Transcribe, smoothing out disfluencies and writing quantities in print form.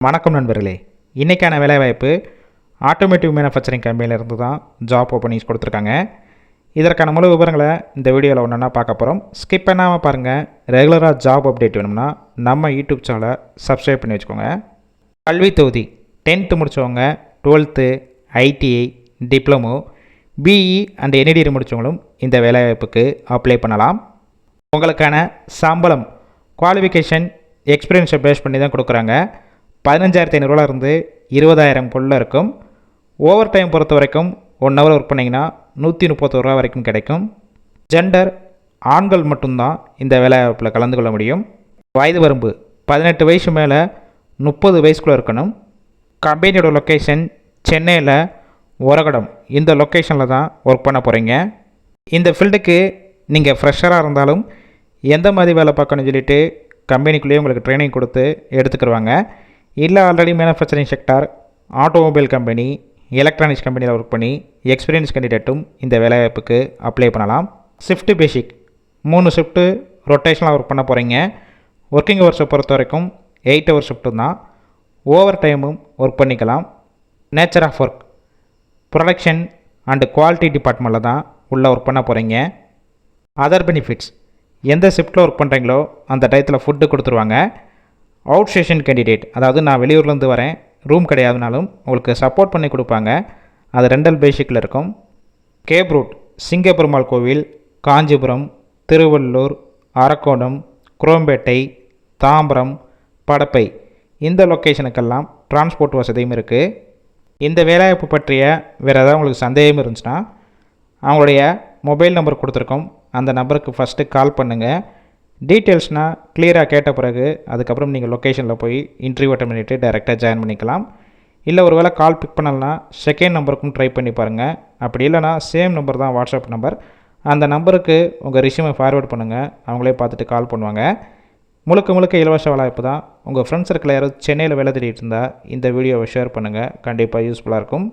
வணக்கம் நண்பர்களே. இன்றைக்கான வேலைவாய்ப்பு ஆட்டோமேட்டிவ் மேனுஃபேக்சரிங் கம்பெனியிலேருந்து தான் ஜாப் ஓப்பனிங்ஸ் கொடுத்துருக்காங்க. இதற்கான முழு விவரங்களை இந்த வீடியோவில் ஒன்றா பார்க்க போகிறோம். ஸ்கிப் பண்ணாமல் பாருங்கள். ரெகுலராக ஜாப் அப்டேட் வேணும்னா நம்ம யூடியூப் சேனலை சப்ஸ்கிரைப் பண்ணி வச்சுக்கோங்க. கல்வி தொகுதி 10th முடித்தவங்க, 12th, ITI, diploma, BE and NET முடித்தவங்களும் இந்த வேலைவாய்ப்புக்கு அப்ளை பண்ணலாம். உங்களுக்கான சம்பளம் குவாலிஃபிகேஷன் எக்ஸ்பீரியன்ஸை பேஸ் பண்ணி தான் கொடுக்குறாங்க. 15,500 இருந்து 20,000 இருக்கும். ஓவர் டைம் பொறுத்த வரைக்கும் 1 ஹவர் ஒர்க் பண்ணிங்கன்னா 131 ரூபா வரைக்கும் கிடைக்கும். ஜெண்டர் ஆண்கள் மட்டும்தான் இந்த வேலைவாய்ப்பில் கலந்து கொள்ள முடியும். வயது வரம்பு 18 வயசு மேலே 30 வயசுக்குள்ளே இருக்கணும். கம்பெனியோட லொக்கேஷன் சென்னையில் ஒரகடம், இந்த லொக்கேஷனில் தான் ஒர்க் பண்ண போகிறீங்க. இந்த ஃபீல்டுக்கு நீங்கள் ஃப்ரெஷராக இருந்தாலும் எந்த மாதிரி வேலை பார்க்கணும்னு சொல்லிட்டு கம்பெனிக்குள்ளேயே உங்களுக்கு ட்ரைனிங் கொடுத்து எடுத்துக்கிடுவாங்க. இல்லை already manufacturing sector, automobile company, electronics கம்பெனியில் ஒர்க் பண்ணி எக்ஸ்பீரியன்ஸ் கேண்டிடேட்டும் இந்த வேலைவாய்ப்புக்கு அப்ளை பண்ணலாம். ஷிஃப்ட்டு பேசிக் 3 ஷிஃப்ட்டு ரொட்டேஷனலாக ஒர்க் பண்ண போகிறீங்க. ஒர்க்கிங் ஹவர்ஸை பொறுத்த வரைக்கும் 8 ஹவர் ஷிஃப்ட்டு தான். ஓவர் டைமும் ஒர்க் பண்ணிக்கலாம். Nature of work production and quality டிபார்ட்மெண்ட்டில் தான் உள்ளே ஒர்க் பண்ண போகிறீங்க. அதர் பெனிஃபிட்ஸ், எந்த ஷிஃப்ட்டில் ஒர்க் பண்ணுறீங்களோ அந்த டயத்தில் ஃபுட்டு கொடுத்துருவாங்க. அவுட் ஸ்டேஷன் கேண்டிடேட், அதாவது நான் வெளியூர்லேருந்து வரேன், ரூம் கிடையாதுனாலும் உங்களுக்கு சப்போர்ட் பண்ணி கொடுப்பாங்க. அது ரெண்டல் பேசிக்கில் இருக்கும். கேப் ரூட் சிங்கப்பெருமாள் கோவில், காஞ்சிபுரம், திருவள்ளூர், அரக்கோணம், குரோம்பேட்டை, தாம்பரம், படப்பை, இந்த லொக்கேஷனுக்கெல்லாம் டிரான்ஸ்போர்ட் வசதியும் இருக்குது. இந்த வேலைவாய்ப்பு பற்றிய வேறு ஏதாவது உங்களுக்கு சந்தேகம் இருந்துச்சுன்னா அவங்களுடைய மொபைல் நம்பர் கொடுத்துருக்கோம், அந்த நம்பருக்கு ஃபஸ்ட்டு கால் பண்ணுங்கள். டீட்டெயில்ஸ்னால் கிளியராக கேட்ட பிறகு அதுக்கப்புறம் நீங்கள் லொக்கேஷனில் போய் இன்டர்வியூ அட்டன் பண்ணிவிட்டு டைரெக்டாக ஜாயின் பண்ணிக்கலாம். இல்லை ஒரு வேளை கால் பிக் பண்ணலன்னா செகண்ட் நம்பருக்கும் ட்ரை பண்ணி பாருங்கள். அப்படி இல்லைனா சேம் நம்பர் தான் வாட்ஸ்அப் நம்பர், அந்த நம்பருக்கு உங்கள் ரெஸ்யூமை ஃபார்வேர்ட் பண்ணுங்கள், அவங்களே பார்த்துட்டு கால் பண்ணுவாங்க. முழுக்க இலவச வேலைவாய்ப்பு தான். உங்கள் ஃப்ரெண்ட்ஸ் சர்க்கிள் யாராவது சென்னையில் வேலை தேடிட்டு இருந்தால் இந்த வீடியோவை ஷேர் பண்ணுங்கள், கண்டிப்பாக யூஸ்ஃபுல்லாக இருக்கும்.